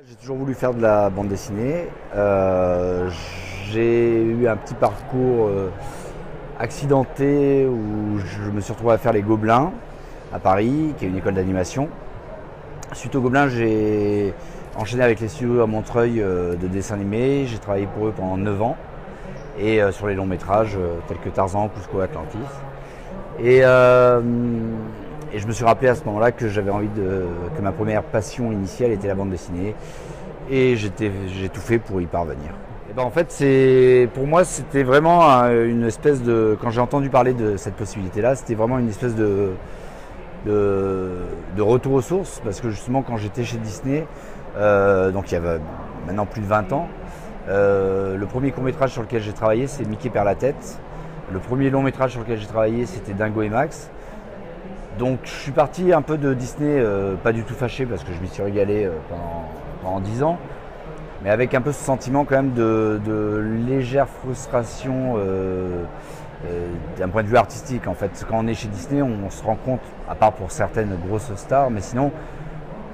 J'ai toujours voulu faire de la bande dessinée. J'ai eu un petit parcours accidenté où je me suis retrouvé à faire les Gobelins à Paris, qui est une école d'animation. Suite aux Gobelins, j'ai enchaîné avec les studios à Montreuil de dessin animé. J'ai travaillé pour eux pendant 9 ans et sur les longs métrages tels que Tarzan, Cusco, Atlantis. Et je me suis rappelé à ce moment-là que j'avais envie que ma première passion initiale était la bande dessinée. Et j'ai tout fait pour y parvenir. Et ben en fait, pour moi, c'était vraiment une espèce de... Quand j'ai entendu parler de cette possibilité-là, c'était vraiment une espèce de retour aux sources. Parce que justement, quand j'étais chez Disney, donc il y avait maintenant plus de 20 ans, le premier court-métrage sur lequel j'ai travaillé, c'est Mickey perd la tête. Le premier long-métrage sur lequel j'ai travaillé, c'était Dingo et Max. Donc je suis parti un peu de Disney, pas du tout fâché parce que je m'y suis régalé pendant 10 ans, mais avec un peu ce sentiment quand même de légère frustration d'un point de vue artistique. En fait, quand on est chez Disney, on se rend compte, à part pour certaines grosses stars, mais sinon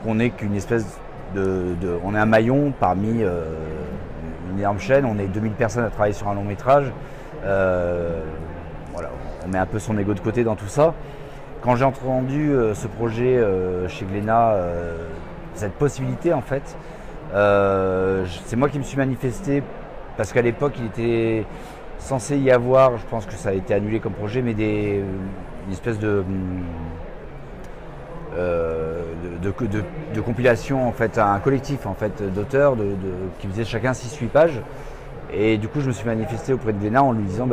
qu'on n'est qu'une espèce on est un maillon parmi une énorme chaîne. On est 2000 personnes à travailler sur un long métrage. Voilà, on met un peu son ego de côté dans tout ça. Quand j'ai entendu ce projet chez Glénat, cette possibilité en fait, c'est moi qui me suis manifesté parce qu'à l'époque il était censé y avoir, je pense que ça a été annulé comme projet, mais une espèce de compilation en fait, un collectif en fait d'auteurs qui faisaient chacun 6-8 pages. Et du coup je me suis manifesté auprès de Glénat en lui disant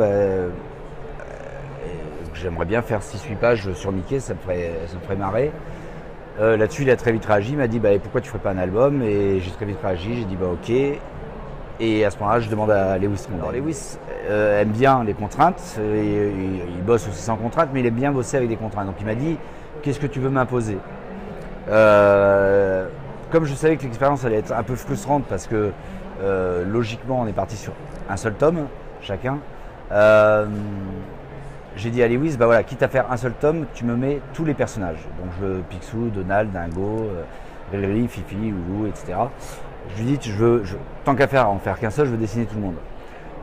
j'aimerais bien faire 6-8 pages sur Mickey, ça me ferait marrer. Là-dessus, il a très vite réagi, il m'a dit pourquoi tu ferais pas un album? Et j'ai très vite réagi, j'ai dit ok. Et à ce moment-là, je demande à Lewis Mondale. Alors Lewis aime bien les contraintes, il bosse aussi sans contraintes, mais il aime bien bosser avec des contraintes. Donc il m'a dit qu'est-ce que tu veux m'imposer? Comme je savais que l'expérience allait être un peu frustrante parce que logiquement on est parti sur un seul tome chacun. J'ai dit à Lewis, voilà, quitte à faire un seul tome, tu me mets tous les personnages. Donc je veux Picsou, Donald, Dingo, Riri, Fifi, Loulou, etc. Je lui dis, tant qu'à faire à en faire qu'un seul, je veux dessiner tout le monde.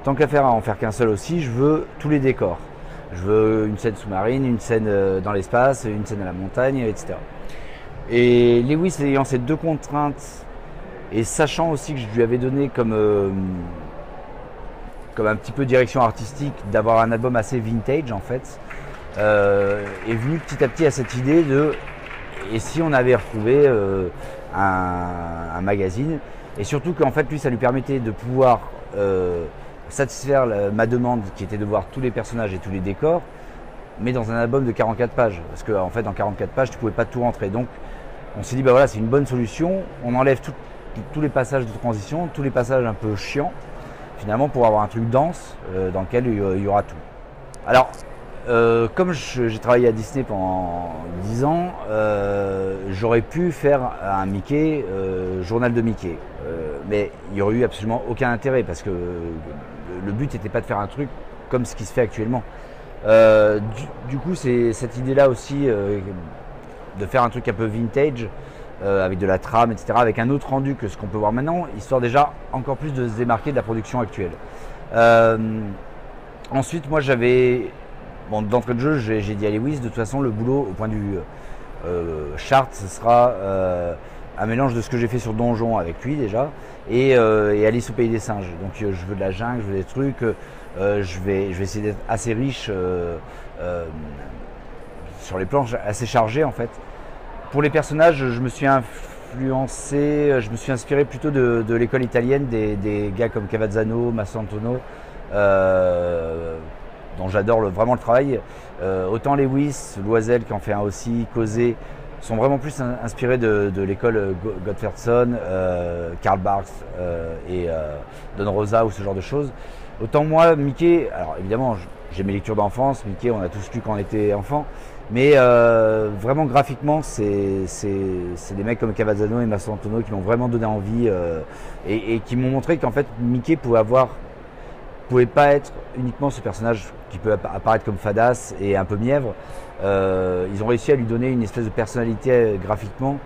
Tant qu'à faire à en faire qu'un seul aussi, je veux tous les décors. Je veux une scène sous-marine, une scène dans l'espace, une scène à la montagne, etc. Et Lewis, ayant ces deux contraintes, et sachant aussi que je lui avais donné comme un petit peu direction artistique, d'avoir un album assez vintage en fait, est venu petit à petit à cette idée de et si on avait retrouvé un magazine, et surtout qu'en fait lui ça lui permettait de pouvoir satisfaire ma demande qui était de voir tous les personnages et tous les décors, mais dans un album de 44 pages, parce qu'en fait en 44 pages tu pouvais pas tout rentrer. Donc on s'est dit voilà, c'est une bonne solution, on enlève tous les passages de transition, tous les passages un peu chiants, finalement, pour avoir un truc dense dans lequel il y aura tout. Alors, comme j'ai travaillé à Disney pendant 10 ans, j'aurais pu faire un Mickey, journal de Mickey. Mais il n'y aurait eu absolument aucun intérêt parce que le but n'était pas de faire un truc comme ce qui se fait actuellement. Du coup, c'est cette idée-là aussi de faire un truc un peu vintage, avec de la trame, etc., avec un autre rendu que ce qu'on peut voir maintenant, histoire déjà encore plus de se démarquer de la production actuelle. Ensuite, moi d'entrée de jeu, j'ai dit à Lewis, de toute façon, le boulot au point de vue charte, ce sera un mélange de ce que j'ai fait sur Donjon avec lui déjà, et Alice au pays des singes. Donc je veux de la jungle, je veux des trucs, je vais essayer d'être assez riche sur les planches, assez chargé en fait. Pour les personnages, je me suis inspiré plutôt de l'école italienne, des gars comme Cavazzano, Massantono, dont j'adore vraiment le travail. Autant Lewis, Loisel qui en fait un aussi, Causé, sont vraiment plus inspirés de l'école Gottfredson, Karl Barks et Don Rosa ou ce genre de choses. Autant moi, Mickey, alors évidemment, j'ai mes lectures d'enfance, Mickey, on a tous lu quand on était enfant. Mais vraiment graphiquement, c'est des mecs comme Cavazzano et Massantono qui m'ont vraiment donné envie et qui m'ont montré qu'en fait Mickey pouvait pas être uniquement ce personnage qui peut apparaître comme fadasse et un peu mièvre. Ils ont réussi à lui donner une espèce de personnalité graphiquement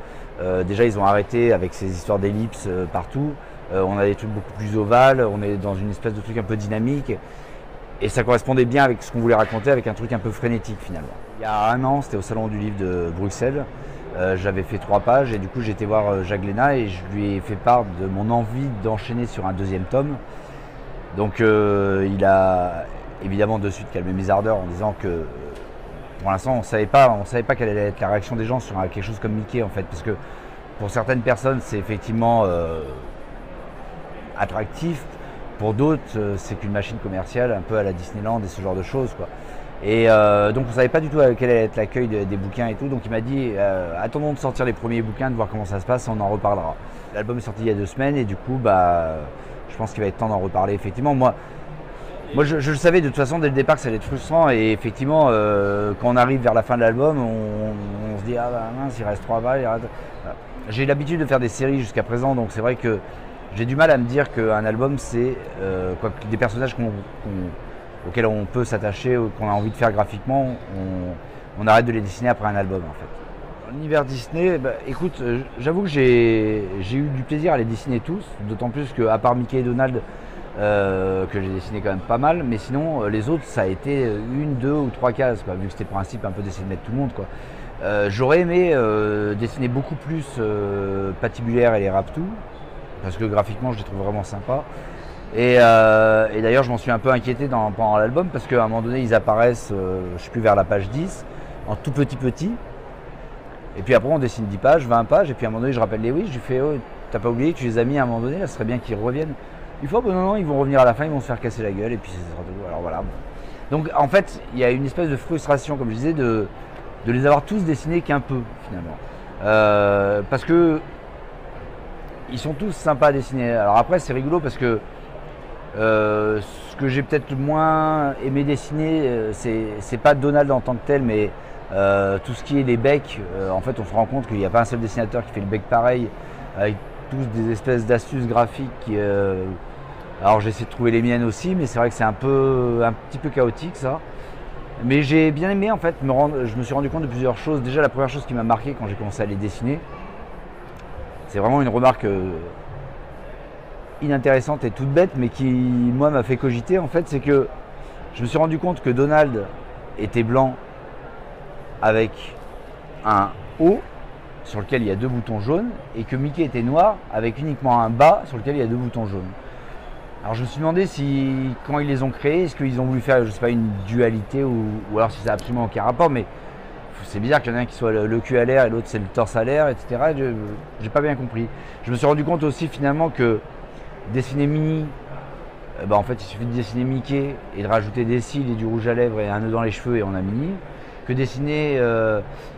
Déjà, ils ont arrêté avec ces histoires d'ellipses partout. On a des trucs beaucoup plus ovales, on est dans une espèce de truc un peu dynamique. Et ça correspondait bien avec ce qu'on voulait raconter, avec un truc un peu frénétique finalement. Il y a un an, c'était au Salon du Livre de Bruxelles. J'avais fait 3 pages et du coup j'ai été voir Jacques Léna et je lui ai fait part de mon envie d'enchaîner sur un 2e tome. Donc il a évidemment de suite calmé mes ardeurs en disant que pour l'instant on savait pas quelle allait être la réaction des gens sur quelque chose comme Mickey en fait, parce que pour certaines personnes c'est effectivement attractif, pour d'autres c'est qu'une machine commerciale un peu à la Disneyland et ce genre de choses quoi. Et donc on ne savait pas du tout quel allait être l'accueil des bouquins et tout, donc il m'a dit attendons de sortir les premiers bouquins, de voir comment ça se passe, on en reparlera. L'album est sorti il y a 2 semaines et du coup je pense qu'il va être temps d'en reparler effectivement. Moi je le savais de toute façon dès le départ que ça allait être frustrant et effectivement quand on arrive vers la fin de l'album on se dit ah bah mince il reste 3 balles. J'ai l'habitude de faire des séries jusqu'à présent, donc c'est vrai que j'ai du mal à me dire qu'un album c'est des personnages auxquels on peut s'attacher, qu'on a envie de faire graphiquement, on arrête de les dessiner après un album en fait. L'univers Disney, écoute, j'avoue que j'ai eu du plaisir à les dessiner tous, d'autant plus qu'à part Mickey et Donald, que j'ai dessiné quand même pas mal, mais sinon les autres ça a été 1, 2 ou 3 cases, quoi, vu que c'était le principe un peu d'essayer de mettre tout le monde, quoi. J'aurais aimé dessiner beaucoup plus Patibulaire et les Raptous, parce que graphiquement je les trouve vraiment sympas. Et d'ailleurs je m'en suis un peu inquiété pendant l'album parce qu'à un moment donné ils apparaissent, je sais plus, vers la page 10, en tout petit. Et puis après on dessine 10 pages, 20 pages, et puis à un moment donné je rappelle Lewis, je lui fais oh, t'as pas oublié, tu les as mis à un moment donné, là ce serait bien qu'ils reviennent. Une fois, non, ils vont revenir à la fin, ils vont se faire casser la gueule, et puis c'est tout. Alors voilà. Donc en fait il y a une espèce de frustration, comme je disais, de les avoir tous dessinés qu'un peu finalement. Parce que ils sont tous sympas à dessiner. Alors après c'est rigolo parce que ce que j'ai peut-être moins aimé dessiner, c'est pas Donald en tant que tel, mais tout ce qui est les becs. En fait, on se rend compte qu'il n'y a pas un seul dessinateur qui fait le bec pareil, avec tous des espèces d'astuces graphiques. Alors j'ai essayé de trouver les miennes aussi, mais c'est vrai que c'est un petit peu chaotique ça. Mais j'ai bien aimé en fait, je me suis rendu compte de plusieurs choses. Déjà, la première chose qui m'a marqué quand j'ai commencé à les dessiner, c'est vraiment une remarque inintéressante et toute bête, mais qui moi m'a fait cogiter en fait, c'est que je me suis rendu compte que Donald était blanc avec un haut sur lequel il y a 2 boutons jaunes et que Mickey était noir avec uniquement un bas sur lequel il y a 2 boutons jaunes. Alors je me suis demandé quand ils les ont créés, est-ce qu'ils ont voulu faire, je sais pas, une dualité ou alors si ça n'a absolument aucun rapport, mais c'est bizarre qu'il y en ait un qui soit le cul à l'air et l'autre c'est le torse à l'air, etc. J'ai pas bien compris. Je me suis rendu compte aussi finalement que dessiner Minnie, en fait il suffit de dessiner Mickey et de rajouter des cils et du rouge à lèvres et un nœud dans les cheveux et on a Minnie. Que dessiner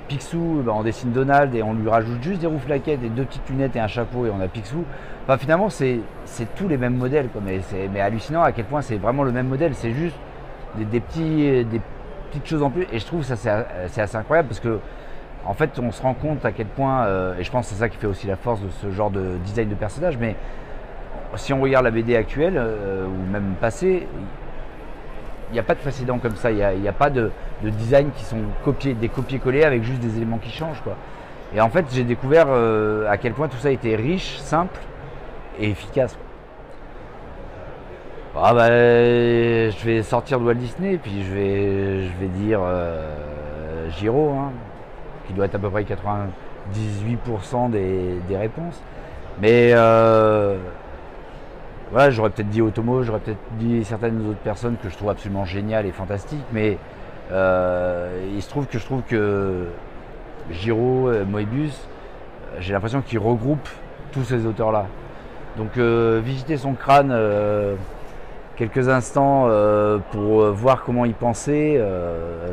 Picsou, on dessine Donald et on lui rajoute juste des rouflaquettes et 2 petites lunettes et un chapeau et on a Picsou. Finalement c'est tous les mêmes modèles quoi, mais hallucinant à quel point c'est vraiment le même modèle, c'est juste des petites choses en plus, et je trouve ça c'est assez incroyable parce que en fait on se rend compte à quel point, et je pense que c'est ça qui fait aussi la force de ce genre de design de personnage, mais si on regarde la BD actuelle ou même passée, il n'y a pas de précédent comme ça, il n'y a pas de design qui sont des copier-coller avec juste des éléments qui changent quoi. Et en fait j'ai découvert à quel point tout ça était riche, simple et efficace. Je vais sortir de Walt Disney et puis je vais dire Giro, hein, qui doit être à peu près 98% des réponses. Mais voilà, j'aurais peut-être dit Otomo, j'aurais peut-être dit certaines autres personnes que je trouve absolument géniales et fantastiques, mais il se trouve que je trouve que Giro, Moebius, j'ai l'impression qu'il regroupe tous ces auteurs-là. Donc visiter son crâne quelques instants pour voir comment il pensait,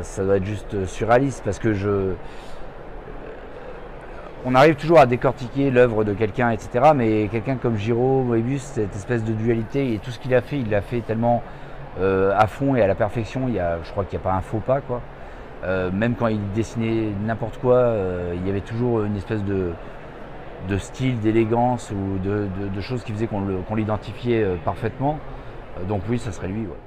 ça doit être juste surréaliste parce que on arrive toujours à décortiquer l'œuvre de quelqu'un, etc. Mais quelqu'un comme Giro, Moebius, cette espèce de dualité et tout ce qu'il a fait, il l'a fait tellement à fond et à la perfection. Je crois qu'il n'y a pas un faux pas, quoi. Même quand il dessinait n'importe quoi, il y avait toujours une espèce de style, d'élégance ou de choses qui faisaient qu'on l'identifiait parfaitement. Donc oui, ça serait lui. Ouais.